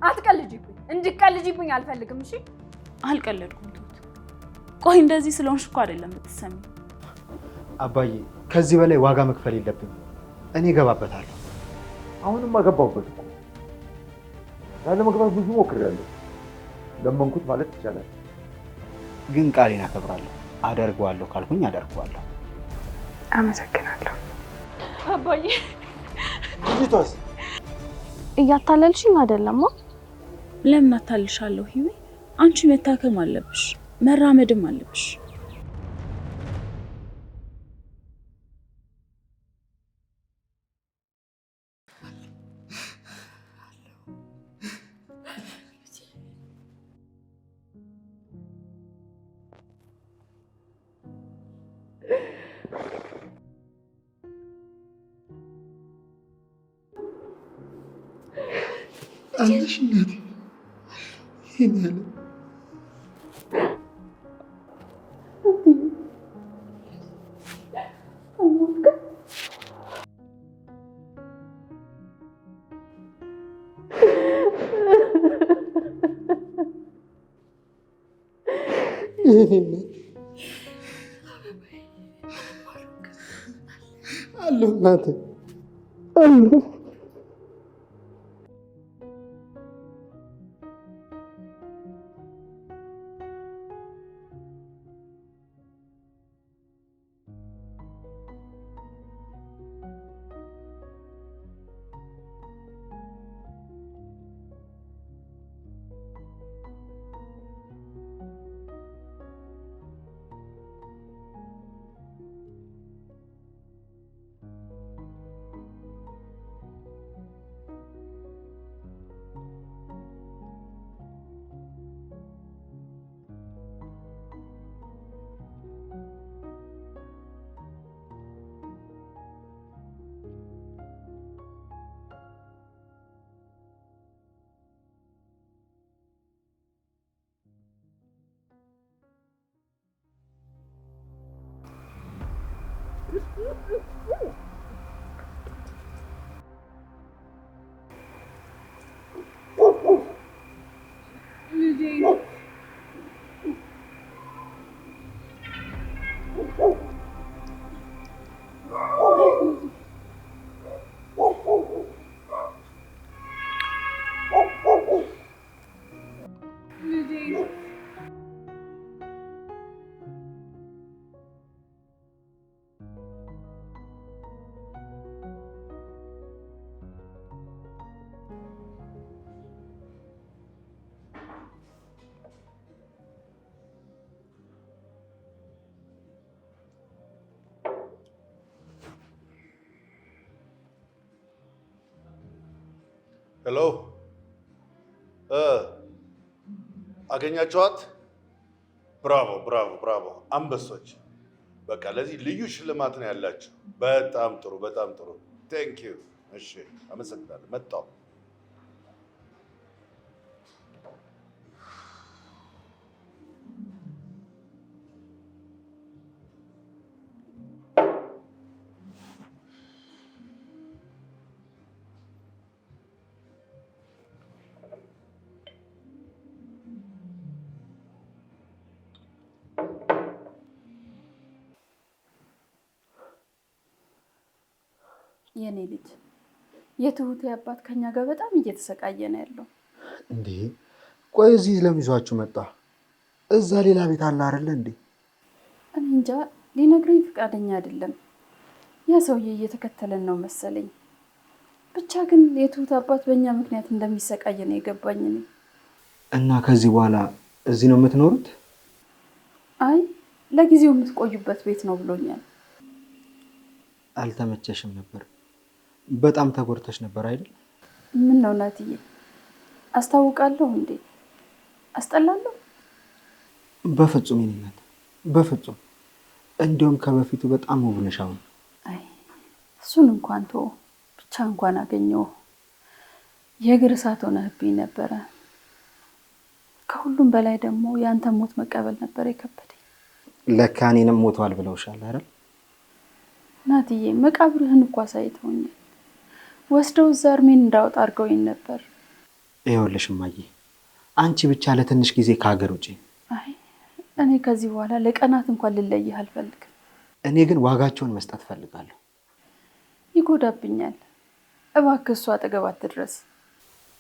አትቀልጂብኝ። እንድትቀልጂብኝ አልፈልግም። እሺ አልቀለድኩም ትሁት። ቆይ እንደዚህ ስለሆንሽ እኮ አይደለም የምትሰሚ። አባዬ ከዚህ በላይ ዋጋ መክፈል የለብኝም። እኔ እገባበታለሁ። አሁንም አገባሁበት እኮ ላለመግባት ብዙ ሞክሬያለሁ። ለመንኩት ማለት ይቻላል። ግን ቃሌን አከብራለሁ። አደርገዋለሁ ካልኩኝ አደርገዋለሁ። አመሰግናለሁ አባዬ። ልጅቷስ እያታለልሽኝ አይደለም? ለምን አታልሻለሁ? ህይወት አንቺ መታከም አለብሽ፣ መራመድም አለብሽ። አለሽ እናቴ ይሄን አለሁ እናቴ አለሁ። ሄሎ አገኛችኋት? ብራቮ ብራቮ ብራቮ አንበሶች። በቃ ለዚህ ልዩ ሽልማት ነው ያላችሁ። በጣም ጥሩ በጣም ጥሩ። ቴንክ ዩ። እሺ አመሰግናለሁ። መጣሁ። የኔ ልጅ የትሁቴ አባት ከኛ ጋር በጣም እየተሰቃየ ነው ያለው። እንዴ ቆይ እዚህ ለምን ይዟችሁ መጣ? እዛ ሌላ ቤት አለ አይደለ እንዴ? እኔ እንጃ ሊነግረኝ ፈቃደኛ አይደለም። ያ ሰውዬ እየተከተለን ነው መሰለኝ። ብቻ ግን የትሁት አባት በእኛ ምክንያት እንደሚሰቃየ ነው የገባኝ እኔ። እና ከዚህ በኋላ እዚህ ነው የምትኖሩት? አይ ለጊዜው የምትቆዩበት ቤት ነው ብሎኛል። አልተመቸሽም ነበር? በጣም ተጎድተሽ ነበር አይደል? ምን ነው ናትዬ? አስታውቃለሁ እንዴ? አስጠላለሁ? በፍጹም ይነኛል። በፍጹም እንዲሁም ከበፊቱ በጣም ውብ ነሽ አሁን። አይ እሱን እንኳን ተወው። ብቻ እንኳን አገኘው። የእግር እሳት ሆነህብኝ ነበረ። ከሁሉም በላይ ደግሞ ያንተ ሞት መቀበል ነበር የከበደኝ። ለካ እኔንም ሞቷል ብለውሻል አይደል? ናትዬ መቃብርህን እኮ አሳይተውኛል። ወስደው እዛ እርሜን እንዳወጣ አድርገውኝ ነበር። ይኸውልሽ እማዬ፣ አንቺ ብቻ ለትንሽ ጊዜ ከሀገር ውጪ። አይ እኔ ከዚህ በኋላ ለቀናት እንኳን ልለይህ አልፈልግም። እኔ ግን ዋጋቸውን መስጠት ፈልጋለሁ። ይጎዳብኛል። እባክህ እሱ አጠገብ አትድረስ።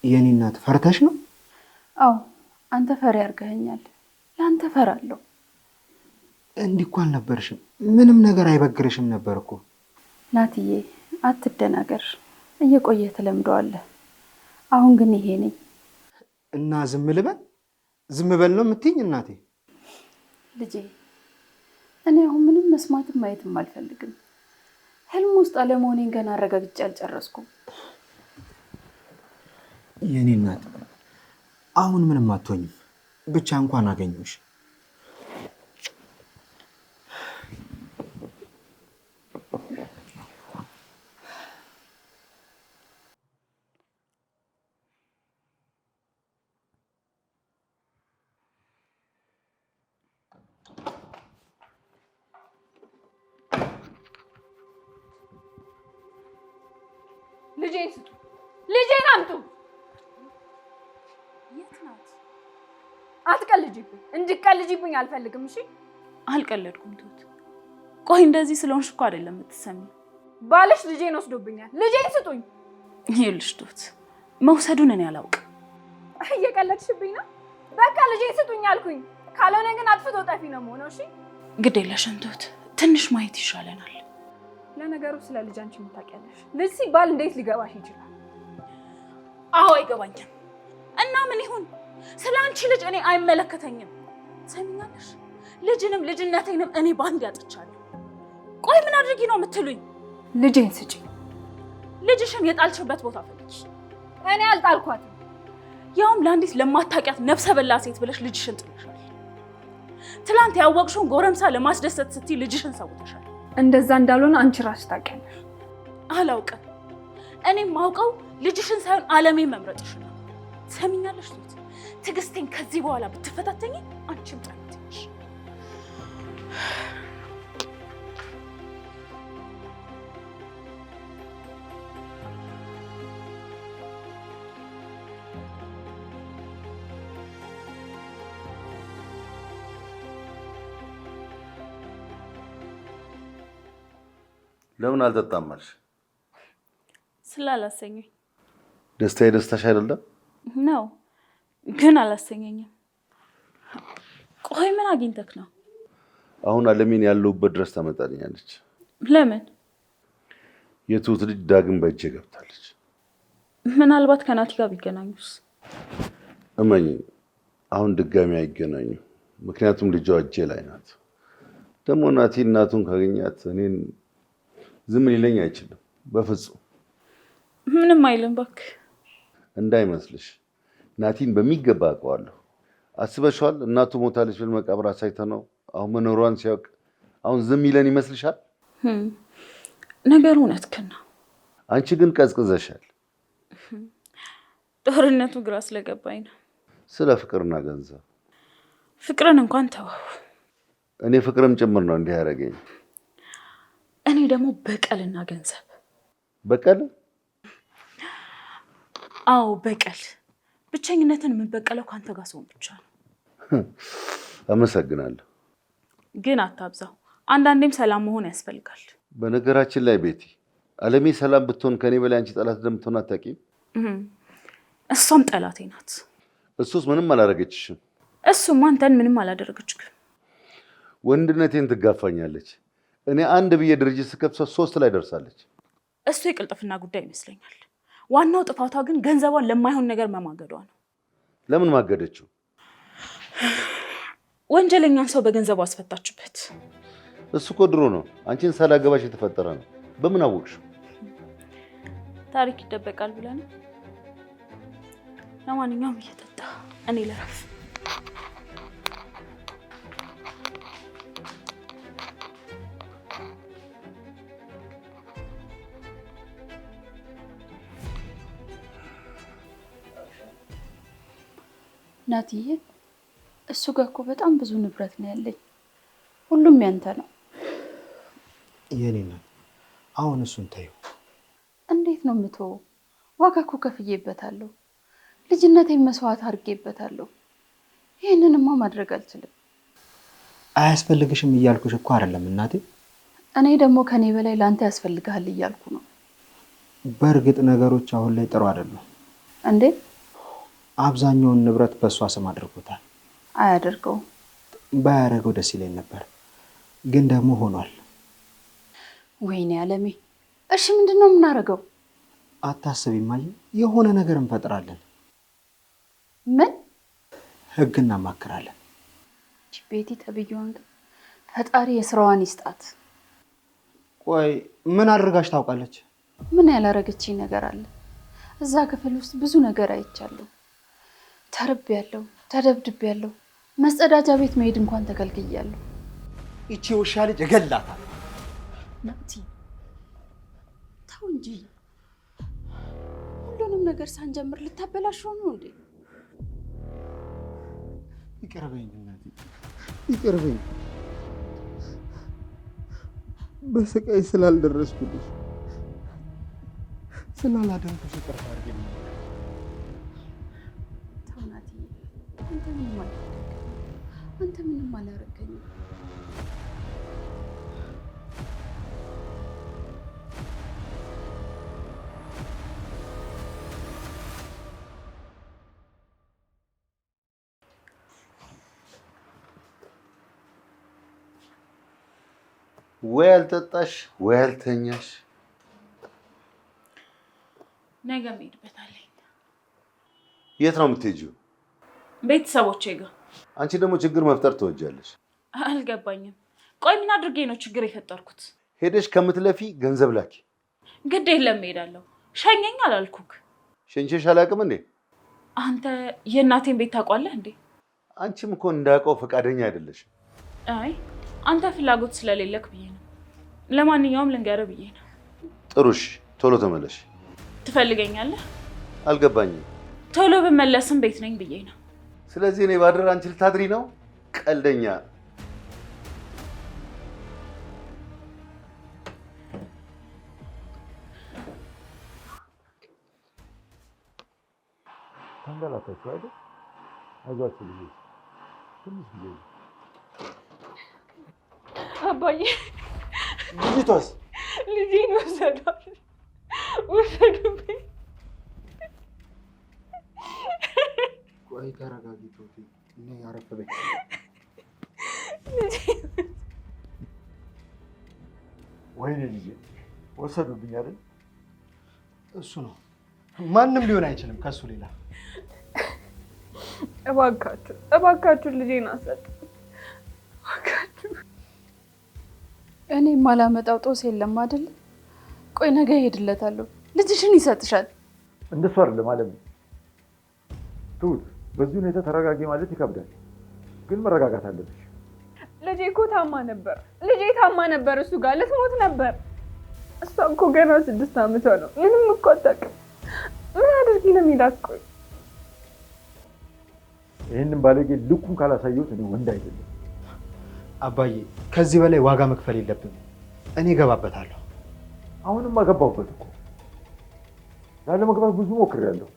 የኔ እናት ፈርተሽ ነው? አዎ አንተ ፈሪ አድርገኸኛል። ለአንተ ፈራለሁ። እንዲህ እኮ አልነበርሽም። ምንም ነገር አይበግርሽም ነበር እኮ። ናትዬ አትደናገር፣ እየቆየህ ትለምደዋለህ። አሁን ግን ይሄ ነኝ እና ዝም ልበል? ዝም በል ነው የምትይኝ እናቴ? ልጄ እኔ አሁን ምንም መስማትም ማየትም አልፈልግም። ህልም ውስጥ አለመሆኔን ገና አረጋግጬ አልጨረስኩም። የኔ እናት አሁን ምንም አትሆኝም። ብቻ እንኳን አገኘሁሽ። ልጄን ስጡ! ልጄን አምጡ! የት ናት? አትቀልጂብኝ! እንድትቀልጂብኝ አልፈልግም። እሺ አልቀለድኩም ትሁት። ቆይ እንደዚህ ስለሆንሽ እኮ አይደለም የምትሰሚው። ባልሽ ልጄን ወስዶብኛል። ልጄን ስጡኝ! ይኸውልሽ ትሁት፣ መውሰዱን እኔ አላውቅም። እየቀለድሽብኝ ነው። በቃ ልጄን ስጡኝ አልኩኝ። ካልሆነ ግን አጥፍቶ ጠፊ ነው የምሆነው። እሺ ግድ የለሽም ትሁት፣ ትንሽ ማየት ይሻለናል። ለነገሩ ስለ ልጅ አንቺ ምን ታውቂያለሽ? ልጅ ሲባል እንዴት ሊገባሽ ይችላል? አዎ አይገባኝም። እና ምን ይሁን? ስለ አንቺ ልጅ እኔ አይመለከተኝም። ሰሚኛለሽ? ልጅንም ልጅነቴንም እኔ ባንድ ያጥቻለሁ። ቆይ ምን አድርጊ ነው የምትሉኝ? ልጄን ስጪ። ልጅሽን የጣልሽበት ቦታ ፈልጊ። እኔ አልጣልኳትም። ያውም ለአንዲት ለማታውቂያት ነፍሰ በላ ሴት ብለሽ ልጅሽን ጥለሻል። ትላንት ያወቅሽውን ጎረምሳ ለማስደሰት ስትይ ልጅሽን ሰውተሻል። እንደዛ እንዳልሆነ አንቺ ራስሽ ታውቂያለሽ። አላውቅም። እኔም ማውቀው ልጅሽን ሳይሆን ዓለሜን መምረጥሽን ነው። ሰሚኛለሽ ትሁት? ትዕግስቴን ከዚህ በኋላ ብትፈታተኝ አንቺም ጠላት ነሽ። ለምን አልጠጣም አልሽ? ስላላሰኘኝ። ደስታዬ ደስታሽ አይደለም ነው፣ ግን አላሰኘኝም። ቆይ ምን አግኝተክ ነው? አሁን አለሜን ያለሁበት ድረስ ታመጣልኛለች። ለምን? የትሁት ልጅ ዳግም በእጄ ገብታለች። ምናልባት ከናቲ ጋር ቢገናኙስ? እመኝ፣ አሁን ድጋሚ አይገናኙ። ምክንያቱም ልጇ እጄ ላይ ናት። ደግሞ ናቲ እናቱን ካገኛት እኔን ዝም ሊለኝ አይችልም በፍጹም። ምንም አይልም እባክህ። እንዳይመስልሽ፣ ናቲን በሚገባ አውቀዋለሁ። አስበሽዋል? እናቱ ሞታለች ብል መቃብር አሳይተነው አሁን መኖሯን ሲያውቅ አሁን ዝም ይለን ይመስልሻል? ነገሩ እውነትህን ነው። አንቺ ግን ቀዝቅዘሻል። ጦርነቱ ግራ ስለገባኝ ነው። ስለ ፍቅርና ገንዘብ። ፍቅርን እንኳን ተወው። እኔ ፍቅርም ጭምር ነው እንዲህ ያደረገኝ። እኔ ደግሞ በቀልና ገንዘብ። በቀል? አዎ በቀል። ብቸኝነትን የምበቀለው ከአንተ ጋር ሰውን ብቻ ነው። አመሰግናለሁ። ግን አታብዛው። አንዳንዴም ሰላም መሆን ያስፈልጋል። በነገራችን ላይ ቤቲ፣ አለሜ ሰላም ብትሆን ከኔ በላይ አንቺ ጠላት እንደምትሆን አታውቂም? እሷም ጠላቴ ናት። እሱስ ምንም አላደረገችሽም። እሱም አንተን ምንም አላደረገችም። ወንድነቴን ትጋፋኛለች። እኔ አንድ ብዬ ድርጅት ስከፍት 3 ላይ ደርሳለች። እሱ የቅልጥፍና ጉዳይ ይመስለኛል። ዋናው ጥፋቷ ግን ገንዘቧን ለማይሆን ነገር መማገዷ ነው። ለምን ማገደችው? ወንጀለኛን ሰው በገንዘቡ አስፈታችበት። እሱ እኮ ድሮ ነው አንቺን ሳላገባሽ የተፈጠረ ነው። በምን አወቅሽው? ታሪክ ይደበቃል ብለህ ነው? ለማንኛውም እየጠጣ እኔ ልረፍ። ናትዬ እሱ ጋር እኮ በጣም ብዙ ንብረት ነው ያለኝ። ሁሉም ያንተ ነው። የኔ ነው። አሁን እሱን ተይው። እንዴት ነው የምትወው? ዋጋ እኮ ከፍዬበታለሁ። ልጅነቴን መስዋዕት አድርጌበታለሁ። ይህንንማ ማድረግ አልችልም። አያስፈልግሽም እያልኩሽ እኮ አይደለም እናቴ። እኔ ደግሞ ከኔ በላይ ለአንተ ያስፈልግሃል እያልኩ ነው። በእርግጥ ነገሮች አሁን ላይ ጥሩ አይደሉም። እንዴ? አብዛኛውን ንብረት በእሷ ስም አድርጎታል። አያደርገውም። ባያደርገው ደስ ይለኝ ነበር፣ ግን ደግሞ ሆኗል። ወይኔ አለሜ። እሺ ምንድን ነው የምናደርገው? አታስቢ እማዬ፣ የሆነ ነገር እንፈጥራለን። ምን? ህግ እናማክራለን። ቤቲ ተብዬዋን ፈጣሪ የስራዋን ይስጣት። ቆይ ምን አድርጋሽ ታውቃለች? ምን ያላረገችኝ ነገር አለ? እዛ ክፍል ውስጥ ብዙ ነገር አይቻለሁ። ተርቤያለሁ፣ ተደብድቤያለሁ። መጸዳጃ ቤት መሄድ እንኳን ተከልክያለሁ። ይቺ ውሻ ልጅ እገላታለሁ። ናቲ ተው እንጂ፣ ሁሉንም ነገር ሳንጀምር ልታበላሽው ነው እንዴ? ይቅርበኝ እናቴ፣ ይቅርበኝ። በስቃይ ስላልደረስኩልሽ ስላላደንኩሽ ይቅርታ አድርጊልኝ። ተው ናቲ፣ አንተ ምንም አላደረገኝም። ወይ አልጠጣሽ ወይ አልተኛሽ። ነገ እሄድበታለሁ። የት ነው የምትሄጂው? ቤተሰቦቼ ጋር። አንቺ ደግሞ ችግር መፍጠር ትወጃለሽ። አልገባኝም። ቆይ ምን አድርጌ ነው ችግር የፈጠርኩት? ሄደሽ ከምትለፊ ገንዘብ ላኪ። ግድ የለም እሄዳለሁ። ሸኘኝ አላልኩክ? ሸንቼሽ አላውቅም እንዴ? አንተ የእናቴን ቤት ታውቋለህ እንዴ? አንቺም እኮ እንዳውቀው ፈቃደኛ አይደለሽም። አይ አንተ ፍላጎት ስለሌለክ ብዬ ነው። ለማንኛውም ልንገርህ ብዬ ነው። ጥሩሽ፣ ቶሎ ተመለሽ። ትፈልገኛለህ? አልገባኝም። ቶሎ ብመለስም ቤት ነኝ ብዬ ነው። ስለዚህ እኔ ባድር አንቺ ልታድሪ ነው? ቀልደኛ። ተንገላታችሁ አይደል? አይዟችሁ ልጆች፣ ትንሽ ጊዜ አባዬ። ልጅቷስ? ልጄን ወሰዷት፣ ወሰዱብኝ። ቆይ ተረጋጊ ቶፊ፣ እኔ አረፍ በይ። ወይኔ ልጄ ወሰዱብኝ አይደል? እሱ ነው፣ ማንም ሊሆን አይችልም ከሱ ሌላ። እባካችሁ እባካችሁ ልጄን አሰጡ፣ እባካችሁ። እኔ ማላመጣው ጦስ የለም አይደል? ቆይ ነገ እሄድለታለሁ፣ ልጅሽን ይሰጥሻል። እንደሱ አይደለም አለም። ትሁት፣ በዚህ ሁኔታ ተረጋጊ ማለት ይከብዳል፣ ግን መረጋጋት አለብሽ። ልጄ እኮ ታማ ነበር፣ ልጄ ታማ ነበር፣ እሱ ጋር ልትሞት ነበር። እሷ እኮ ገና 6 ዓመቷ ነው፣ ምንም እኮ አታውቅም። ምን አድርጊ ነው የሚላት? ቆይ ይህንን ባለጌ ልኩን ካላሳየሁት እኔ ወንድ አይደለም። አባዬ ከዚህ በላይ ዋጋ መክፈል የለብንም። እኔ እገባበታለሁ። አሁንም አገባሁበት እኮ። ላለመግባት ብዙ ሞክሬያለሁ፣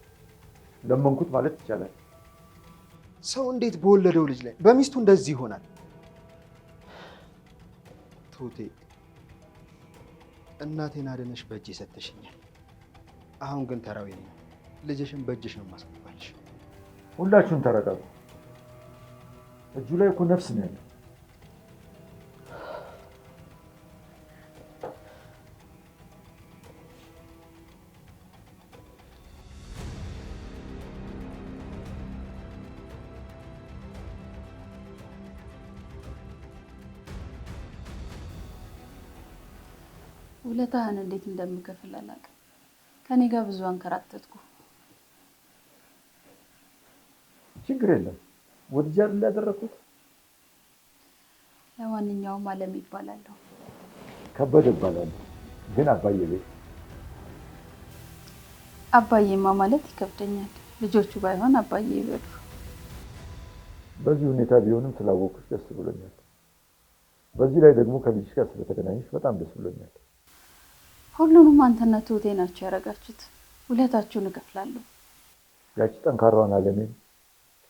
ለመንኩት ማለት ይቻላል። ሰው እንዴት በወለደው ልጅ ላይ በሚስቱ እንደዚህ ይሆናል? ትሁቴ፣ እናቴን አድነሽ በእጅ ሰጥተሽኛል። አሁን ግን ተራው የኔ ነው። ልጅሽን በእጅሽ ነው የማስገባልሽ። ሁላችሁም ተረጋጉ። እጁ ላይ እኮ ነፍስ ነው ያለው። ውለታህን እንዴት እንደምከፍል አላውቅም። ከኔ ጋር ብዙ አንከራተትኩ። ችግር የለም፣ ወድጄ አይደል ያደረኩት። ለማንኛውም አለም ይባላለሁ። ከበደ እባላለሁ፣ ግን አባዬ ቤት። አባዬማ ማለት ይከብደኛል። ልጆቹ ባይሆን አባዬ ይበሉ። በዚህ ሁኔታ ቢሆንም ስላወቅኩሽ ደስ ብሎኛል። በዚህ ላይ ደግሞ ከልጅሽ ጋር ስለተገናኘሽ በጣም ደስ ብሎኛል። ሁሉንም አንተና ትሁቴ ናቸው ያደረጋችሁት። ውለታችሁን እከፍላለሁ። ያቺ ጠንካራዋን አለሜን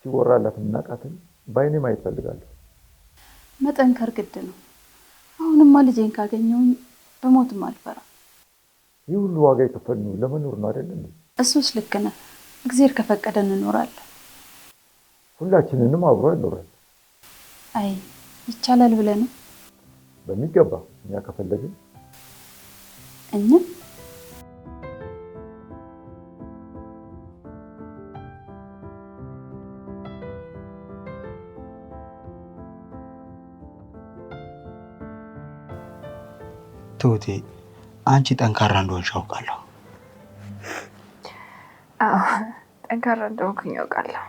ሲወራላት የምናውቃትን በአይኔ ማየት ፈልጋለሁ። መጠንከር ግድ ነው። አሁንማ ልጄን ካገኘሁኝ በሞትም አልፈራም። ይህ ሁሉ ዋጋ የከፈልነው ለመኖር ነው አይደል እንዴ? እሱስ ልክ ነህ። እግዚአብሔር ከፈቀደ እንኖራለን። ሁላችንንም አብሮ ያኖራል። አይ ይቻላል ብለህ ነው? በሚገባ እኛ ከፈለግን እኛ ትሁቴ አንቺ ጠንካራ እንደሆንሽ አውቃለሁ። አዎ ጠንካራ እንደሆንኩኝ አውቃለሁ።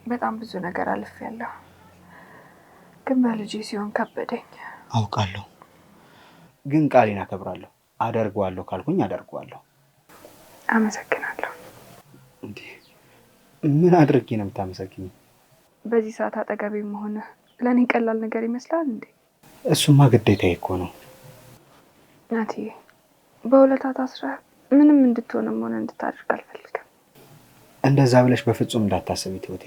በጣም ብዙ ነገር አልፌያለሁ፣ ግን በልጄ ሲሆን ከበደኝ። አውቃለሁ፣ ግን ቃሌን አከብራለሁ። አደርገዋለሁ ካልኩኝ አደርገዋለሁ። አመሰግናለሁ። እንዴ ምን አድርጌ ነው የምታመሰግኝ? በዚህ ሰዓት አጠገቤ መሆን ለእኔ ቀላል ነገር ይመስላል እንዴ? እሱማ ግዴታዬ እኮ ነው። ናትዬ በውለታ ታስረህ ምንም እንድትሆንም ሆነ እንድታደርግ አልፈልግም። እንደዛ ብለሽ በፍጹም እንዳታስቢ ትሁቴ።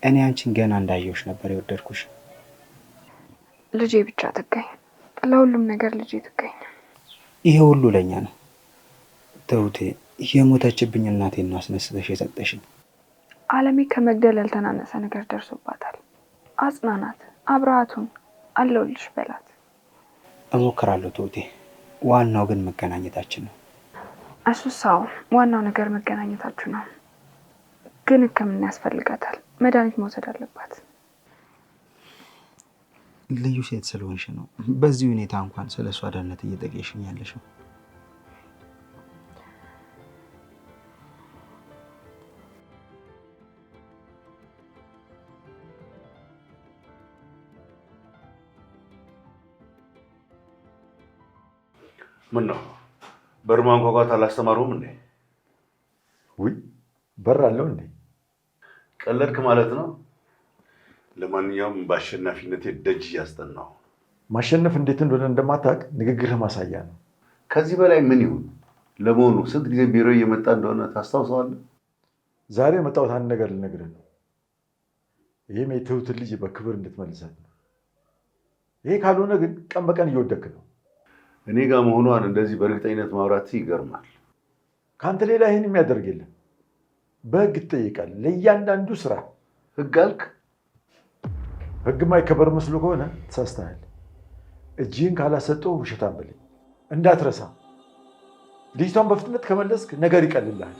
እኔ አንቺን ገና እንዳየሁሽ ነበር የወደድኩሽ። ልጄ ብቻ ትገኝ፣ ለሁሉም ነገር ልጄ ትገኝ። ይሄ ሁሉ ለኛ ነው ትሁቴ። የሞተችብኝ እናቴን ነው አስነስተሽ የሰጠሽኝ። አለሜ ከመግደል ያልተናነሰ ነገር ደርሶባታል። አጽናናት፣ አብረሃቱን አለውልሽ በላት። እሞክራለሁ ትሁቴ። ዋናው ግን መገናኘታችን ነው። እሱሳው ዋናው ነገር መገናኘታችሁ ነው። ግን ሕክምና ያስፈልጋታል። መድኃኒት መውሰድ አለባት። ልዩ ሴት ስለሆንሽ ነው በዚህ ሁኔታ እንኳን ስለ እሷ ደህንነት እየጠየቅሽኝ ያለሽው። ምን ነው በር ማንኳኳት አላስተማሩም እንዴ? ውይ በር አለው እንዴ? ቀለድክ ማለት ነው። ለማንኛውም በአሸናፊነቴ ደጅ እያስጠናሁ። ማሸነፍ እንዴት እንደሆነ እንደማታውቅ ንግግርህ ማሳያ ነው። ከዚህ በላይ ምን ይሁን? ለመሆኑ ስንት ጊዜ ቢሮ እየመጣ እንደሆነ ታስታውሰዋለህ? ዛሬ የመጣሁት አንድ ነገር ልነግርህ ነው። ይህም የትሁትን ልጅ በክብር እንድትመልሳት ነው። ይሄ ካልሆነ ግን ቀን በቀን እየወደክ ነው። እኔ ጋር መሆኗን እንደዚህ በእርግጠኝነት ማውራት ይገርማል። ከአንተ ሌላ ይህን የሚያደርግ የለም። በህግ ትጠይቃለህ ለእያንዳንዱ ስራ። ህግ አልክ? ህግ ማይከበር መስሎ ከሆነ ተሳስተሃል። እጅህን ካላሰጠው ውሸታም በለኝ። እንዳትረሳ፣ ልጅቷን በፍጥነት ከመለስክ ነገር ይቀልልሃል።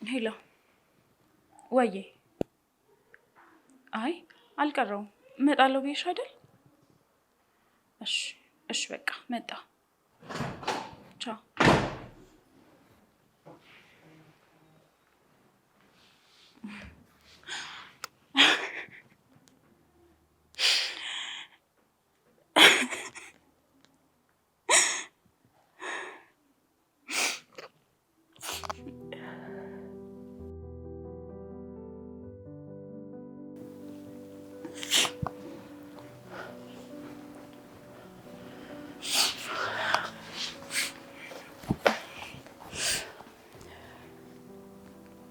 ሄሎ ወዬ። አይ አልቀረውም፣ እመጣለሁ ብዬሽ አይደል? እሺ እሺ በቃ መጣ። ቻው።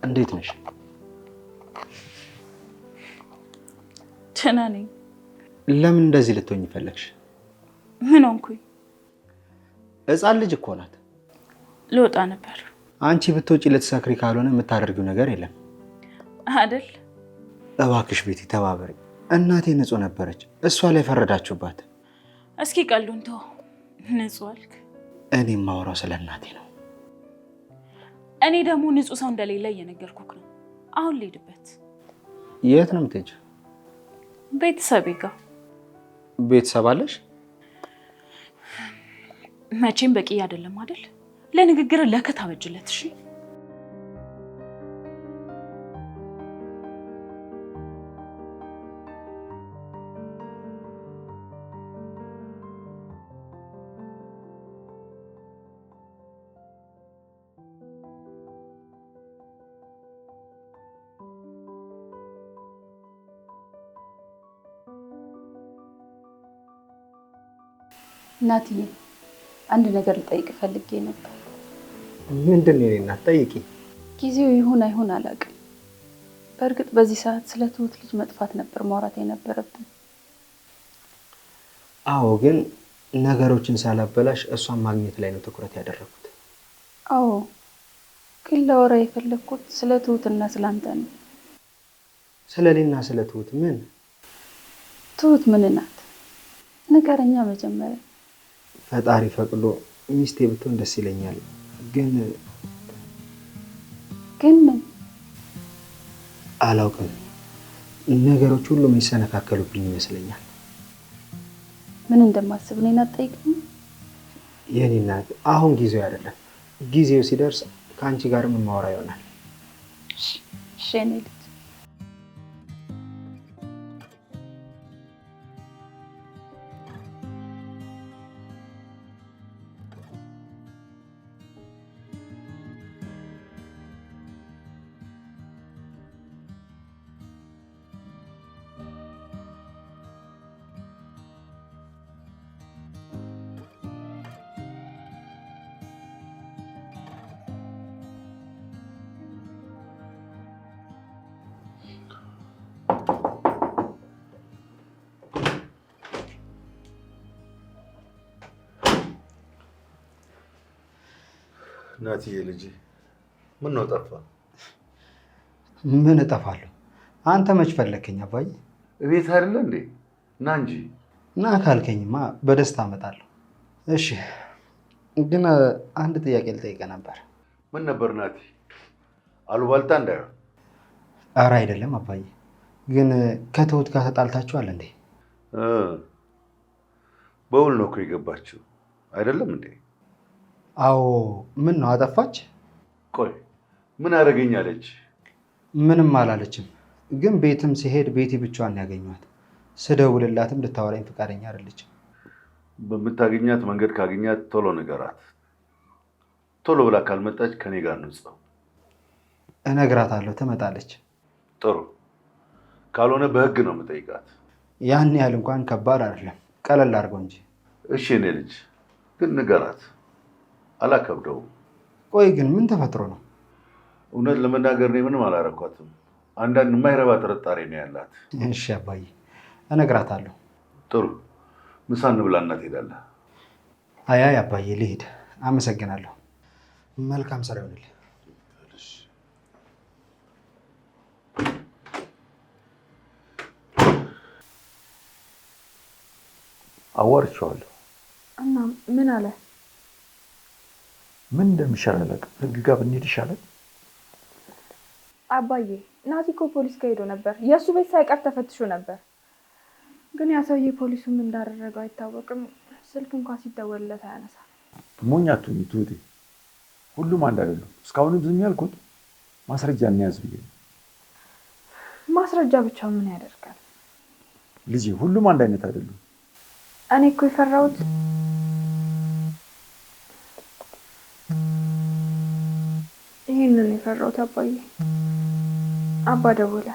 እንዴት ነሽ? ደህና ነኝ። ለምን እንደዚህ ልትሆኝ ፈለግሽ? ምን ሆንኩኝ? ሕፃን ልጅ እኮ ናት። ልወጣ ነበር። አንቺ ብትወጪ ልትሰክሪ ካልሆነ የምታደርጊው ነገር የለም አይደል? እባክሽ ቤቲ ተባበሪ። እናቴ ንጹህ ነበረች፣ እሷ ላይ ፈረዳችሁባት። እስኪ ቀሉን ተው። ንጹህ አልክ? እኔ የማወራው ስለ እናቴ ነው። እኔ ደግሞ ንጹህ ሰው እንደሌለ እየነገርኩክ ነው። አሁን ልሄድበት። የት ነው የምትሄጂው? ቤተሰቤ ጋር። ቤተሰብ አለሽ? መቼም በቂ አይደለም አይደል? ለንግግር ለከት አበጅለት። እሺ እናትዬ አንድ ነገር ልጠይቅ ፈልጌ ነበር። ምንድን ነው የኔ እናት? ጠይቂ። ጊዜው ይሁን አይሁን አላውቅም። በእርግጥ በዚህ ሰዓት ስለ ትሁት ልጅ መጥፋት ነበር ማውራት የነበረብን። አዎ፣ ግን ነገሮችን ሳላበላሽ እሷን ማግኘት ላይ ነው ትኩረት ያደረኩት። አዎ፣ ግን ላወራ የፈለግኩት ስለ ትሁትና ስለ አንተ ነው። ስለ እኔና ስለ ትሁት? ምን? ትሁት ምን ናት? ንገረኛ መጀመሪያ። ፈጣሪ ፈቅዶ ሚስቴ ብትሆን ደስ ይለኛል። ግን ምን? አላውቅም። ነገሮች ሁሉ የሚሰነካከሉብኝ ይመስለኛል። ምን እንደማስብ እኔን አትጠይቅም? የኔ እናት፣ አሁን ጊዜው አይደለም። ጊዜው ሲደርስ ከአንቺ ጋር የማወራ ይሆናል። እሺ የኔ ልጅ። ናትዬ ልጅ ምን ነው ጠፋ? ምን እጠፋለሁ? አንተ መች ፈለከኝ አባዬ? እቤት አይደለ እንዴ? ና እንጂ። ና ካልከኝማ በደስታ እመጣለሁ። እሺ፣ ግን አንድ ጥያቄ ልጠይቅህ ነበር። ምን ነበር ናቲ? አሉባልታ እንዳይሆን። ኧረ አይደለም አባዬ። ግን ከትሁት ጋር ተጣልታችኋል እንዴ? በውል ነው እኮ የገባችው አይደለም እንዴ? አዎ። ምን ነው አጠፋች? ቆይ ምን አደረገኛለች? ምንም አላለችም። ግን ቤትም ሲሄድ ቤቲ ብቻዋን ያገኟት። ስደውልላትም ልታወራኝ ፈቃደኛ አይደለችም። በምታገኛት መንገድ ካገኛት ቶሎ ንገራት። ቶሎ ብላ ካልመጣች ከኔ ጋር እንውጣው። እነግራታለሁ፣ ትመጣለች። ጥሩ። ካልሆነ በህግ ነው የምጠይቃት። ያን ያህል እንኳን ከባድ አይደለም፣ ቀለል አድርገው እንጂ። እሺ እኔ ልጅ ግን ንገራት፣ አላከብደውም። ቆይ ግን ምን ተፈጥሮ ነው? እውነት ለመናገር እኔ ምንም አላረኳትም። አንዳንድ የማይረባ ጥርጣሬ ነው ያላት። እሺ አባዬ፣ እነግራታለሁ። ጥሩ። ምሳ እንብላና ትሄዳለህ? አይ አባዬ፣ ልሂድ። አመሰግናለሁ። መልካም ስራ ይሆንልህ። አዋርቼዋለሁ። እና ምን አለ? ምን እንደሚሻል አላውቅም። ህግ ጋር ብንሄድ ይሻላል። አባዬ ናቲ እኮ ፖሊስ ጋር ሄዶ ነበር። የእሱ ቤት ሳይቀር ተፈትሾ ነበር። ግን ያ ሰውዬ ፖሊሱ ምን እንዳደረገው አይታወቅም። ስልክ እንኳን ሲደወልለት አያነሳም። ሞኝ አትሁኝ ትሁቴ። ሁሉም አንድ አይደሉም። እስካሁንም ዝም ያልኩት ማስረጃ እንያዝ ብዬ ነው። ማስረጃ ብቻ ምን ያደርጋል ልጄ? ሁሉም አንድ አይነት አይደሉም። እኔ እኮ የፈራሁት ይህንን የፈራሁት አባዬ። አባ ደወለ።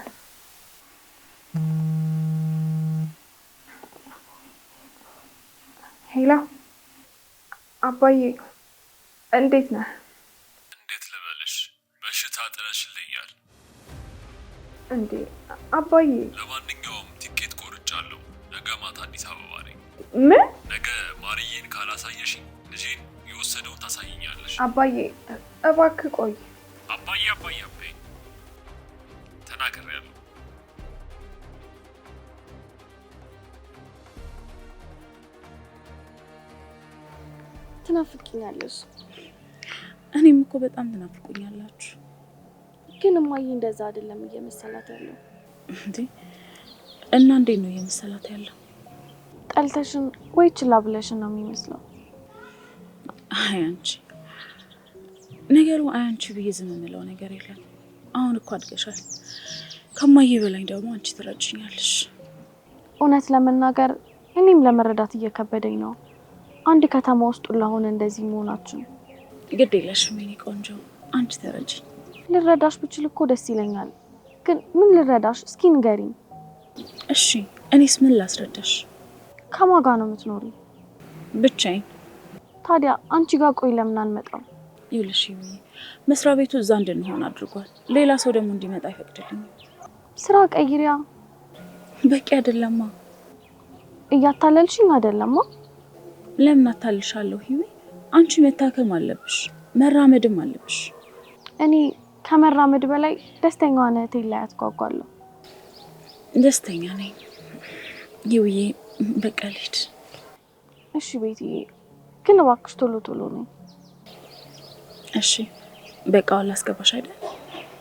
ሄሎ አባዬ፣ እንዴት ነህ? እንዴት ልበልሽ? በሽታ ጥለሽልኛል። እንዴ አባዬ። ለማንኛውም ቲኬት ቆርጫለሁ። ነገ ማታ አዲስ አበባ ነኝ። ምን? ነገ ማርዬን ካላሳየሽኝ ልጄን የወሰደውን ታሳይኛለሽ። አባዬ እባክህ ቆይ። አባዬ ተናግሬያለሁ። ትናፍቅኛለሽ። እኔም እኮ በጣም ትናፍቁኛላችሁ። ግን እማዬ እንደዛ አይደለም እየመሰላት ያለው። እንዴ እና እንዴት ነው እየመሰላት ያለው? ጠልተሽን ወይ ችላ ብለሽን ነው የሚመስለው። አይ አንቺ ነገሩ አንቺ ብዬ ዝም የምለው ነገር የለም። አሁን እኮ አድገሻል። ከማዬ በላይ ደግሞ አንቺ ትረጅኛለሽ። እውነት ለመናገር እኔም ለመረዳት እየከበደኝ ነው። አንድ ከተማ ውስጥ ለሆነ እንደዚህ መሆናችን። ግድ የለሽም የኔ ቆንጆ፣ አንቺ ተረጅኝ። ልረዳሽ ብችል እኮ ደስ ይለኛል። ግን ምን ልረዳሽ? እስኪ ንገሪኝ። እሺ እኔስ ምን ላስረዳሽ? ከማን ጋር ነው የምትኖሪ? ብቻዬን። ታዲያ አንቺ ጋር ቆይ ለምን አንመጣም? ይኸውልሽ መስሪያ ቤቱ እዛ እንድንሆን አድርጓል። ሌላ ሰው ደግሞ እንዲመጣ አይፈቅድልኝም። ስራ ቀይሪያ። በቂ አይደለማ። እያታለልሽኝ አይደለማ? ለምን አታልሻለሁ? ህይወ አንቺ መታከም አለብሽ፣ መራመድም አለብሽ። እኔ ከመራመድ በላይ ደስተኛዋ ነቴ ላይ አትጓጓለሁ። ደስተኛ ነኝ ይውዬ። በቃ ልሂድ። እሺ ቤትዬ፣ ግን እባክሽ ቶሎ ቶሎ ነኝ። እሺ በቃ ላስገባሽ አይደል?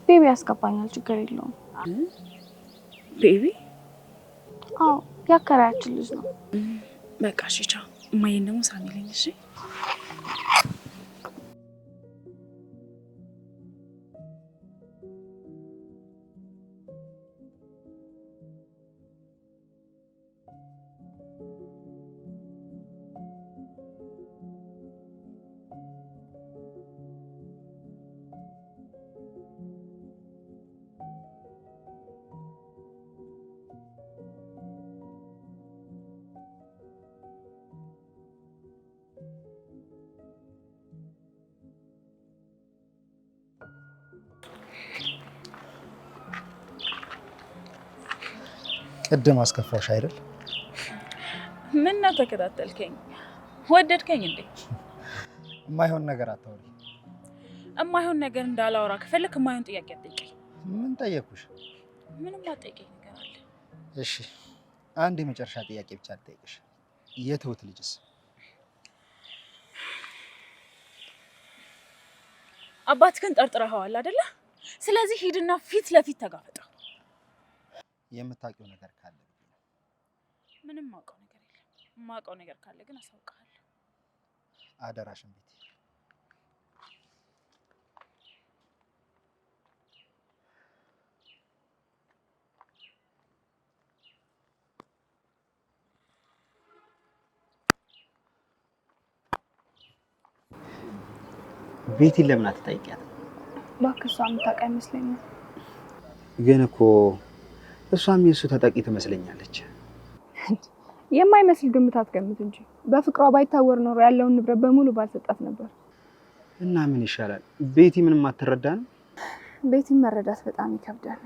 ቤቢ ያስገባኛል፣ ችግር የለውም። ቤቢ? አዎ ያከራያችን ልጅ ነው። በቃ እሺ ቻው። እማዬን ደግሞ ሳሚልኝ። እሺ ቅድም አስከፋሽ አይደል? ምን ነው ተከታተልከኝ? ወደድከኝ እንዴ? የማይሆን ነገር አታውሪ። የማይሆን ነገር እንዳላወራ ከፈለክ የማይሆን ጥያቄ አትጠይቀኝ። ምን ጠየኩሽ? ምንም አትጠይቀኝ ነገር አለ። እሺ አንድ የመጨረሻ ጥያቄ ብቻ ልጠይቅሽ። የትሁት ልጅስ? አባትህን ጠርጥረኸዋል አይደለ? ስለዚህ ሂድና ፊት ለፊት ተጋፈጠው። የምታውቂው ነገር ካለ? ምንም ማውቀው ነገር የለም። ማውቀው ነገር ካለ ግን አሳውቅሃለሁ። አደራሽን ቤቲ። ቤቲን ለምን አትጠይቂያት? እባክህ እሷ የምታውቅ አይመስለኝም። ግን እኮ እሷም የእሱ ተጠቂ ትመስለኛለች። የማይመስል ግምት አትገምት እንጂ በፍቅሯ ባይታወር ኖሮ ያለውን ንብረት በሙሉ ባልሰጣት ነበር። እና ምን ይሻላል? ቤቲ ምንም አትረዳንም። ቤቲን መረዳት በጣም ይከብዳል።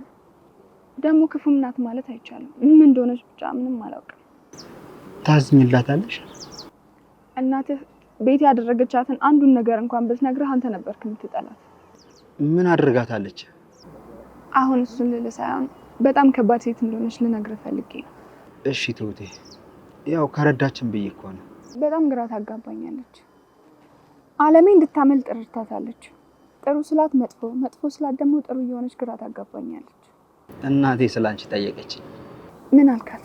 ደግሞ ክፉም ናት ማለት አይቻልም። ምን እንደሆነች ብቻ ምንም አላውቅም። ታዝኝላታለሽ? እናትህ ቤቲ ያደረገቻትን አንዱን ነገር እንኳን ብትነግርህ አንተ ነበርክ የምትጠላት። ምን አድርጋታለች? አሁን እሱን ልልህ ሳይሆን በጣም ከባድ ሴት እንደሆነች ልነግርህ ፈልጌ ነው። እሺ ትሁቴ፣ ያው ከረዳችን ብዬ እኮ ነው። በጣም ግራ ታጋባኛለች። አለሜ እንድታመልጥ ረድታታለች። ጥሩ ስላት መጥፎ፣ መጥፎ ስላት ደግሞ ጥሩ እየሆነች ግራ ታጋባኛለች። እናቴ ስላንቺ ጠየቀችኝ። ምን አልካት?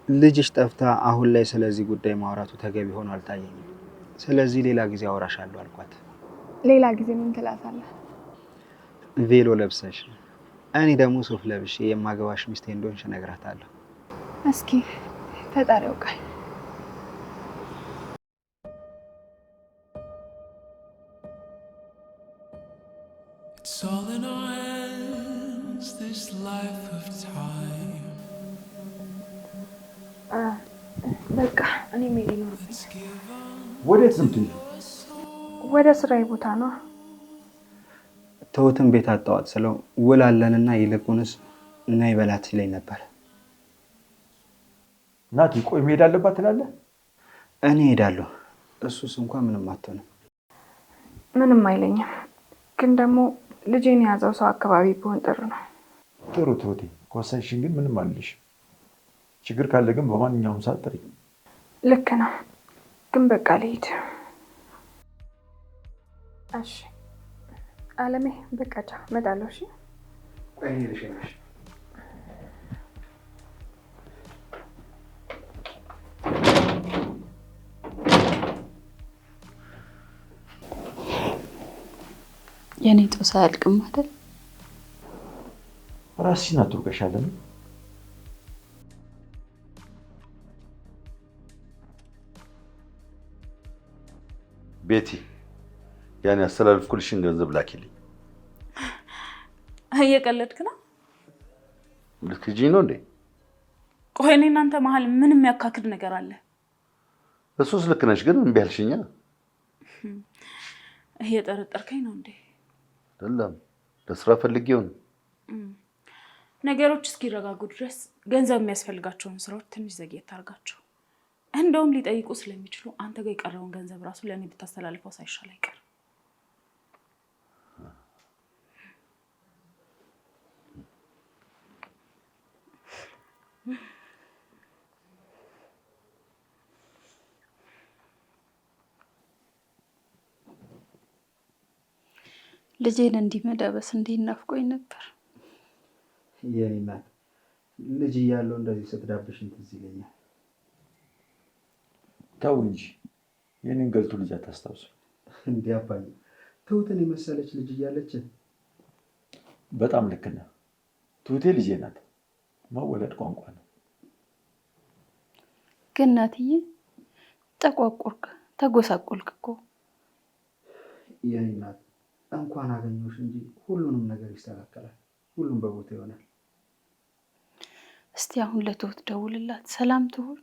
ልጅሽ ጠፍታ አሁን ላይ ስለዚህ ጉዳይ ማውራቱ ተገቢ ሆኖ አልታየኝም። ስለዚህ ሌላ ጊዜ አወራሻለሁ አልኳት። ሌላ ጊዜ ምን ትላታለህ? ቬሎ ለብሰሽ እኔ ደግሞ ሱፍ ለብሼ የማገባሽ ሚስቴ እንደሆንሽ እነግራታለሁ። እስኪ ፈጣሪ ያውቃል። It's all in our hands, this life of time. በቃ እኔ መሄድ ይኖርብኝ። ወዴት ነው የምትሄጂው? ወደ ስራዬ ቦታ ነው። ትሁትን ቤት አጣዋት ስለው ውል አለንና ይልቁንስ ነይ በላት ሲለኝ ነበር። ናቲ ቆይ መሄድ አለባት ትላለህ? እኔ ሄዳለሁ። እሱስ እንኳን ምንም አትሆንም። ምንም አይለኝም። ግን ደግሞ ልጄን የያዘው ሰው አካባቢ ቢሆን ጥሩ ነው። ጥሩ ትሁቴ፣ ከወሰንሽኝ ግን ምንም አልልሽም። ችግር ካለ ግን በማንኛውም ሰዓት ጥሪኝ። ልክ ነው። ግን በቃ ልሂድ። እሺ አለሜ፣ በቃ ቻው፣ እመጣለሁ። እሺ ቆይ ልሽነሽ። የኔ ጦስ አያልቅም አይደል? ራስሽን አትወቀሻለን። ቤቲ ያን ያስተላልፍኩልሽን ገንዘብ ላኪልኝ። እየቀለድክ ነው? ልትክጂኝ ነው እንዴ? ቆይ እኔ እናንተ መሀል ምን የሚያካክድ ነገር አለ? እሱስ ልክ ነሽ፣ ግን እምቢ አልሽኛ። እየጠረጠርከኝ ነው እንዴ? አይደለም፣ ለስራ ፈልጌው ነው። ነገሮች እስኪረጋጉ ድረስ ገንዘብ የሚያስፈልጋቸውን ስራዎች ትንሽ ዘግየት አድርጋቸው። እንደውም ሊጠይቁ ስለሚችሉ አንተ ጋር የቀረውን ገንዘብ ራሱ ለእኔ ብታስተላልፈው ሳይሻል አይቀርም። ልጄን እንዲህ መዳበስ እንዴት ናፍቆኝ ነበር። የኔ እናት ልጅ እያለሁ እንደዚህ ስትዳብሽኝ ትዝ ይለኛል። ተው እንጂ የኔን ገልቱ ልጅ አታስታውሱ። እንዴ አባዬ፣ ትሁትን የመሰለች ልጅ እያለች። በጣም ልክ ነህ። ትሁቴ ልጄ ናት። መወለድ ቋንቋ ነው። ግን እናትዬ ጠቋቆርክ፣ ተጎሳቆልክ እኮ። የኔ እናት እንኳን አገኘሁሽ እንጂ ሁሉንም ነገር ይስተካከላል። ሁሉም በቦታ ይሆናል። እስቲ አሁን ለትሁት ደውልላት፣ ሰላም ትሁን።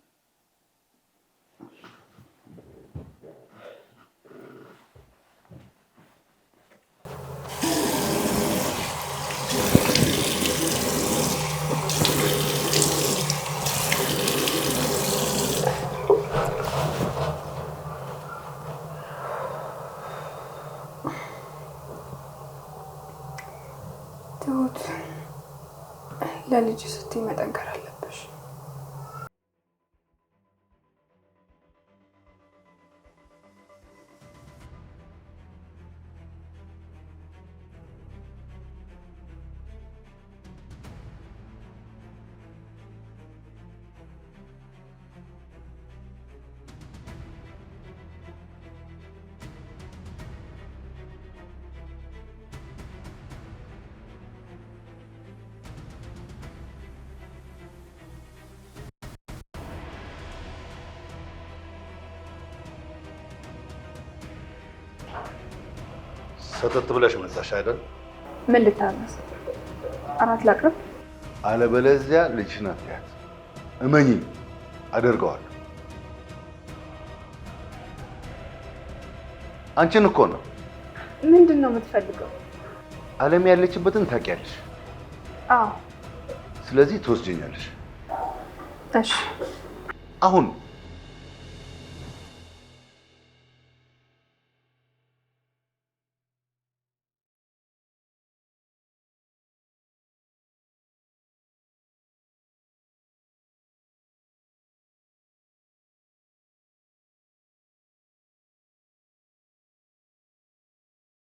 ትሁት ለልጅ ስትይ መጠንከር አለብሽ። ሰተት ብለሽ መጣሽ አይደል? ምን ልታነስ? አራት ላቅርብ? አለበለዚያ ልጅሽን አትያት። እመኚኝ፣ አደርገዋለሁ። አንቺን እኮ ነው። ምንድን ነው የምትፈልገው? ዓለም ያለችበትን ታውቂያለሽ። አዎ። ስለዚህ ትወስጂኛለሽ። እሺ። አሁን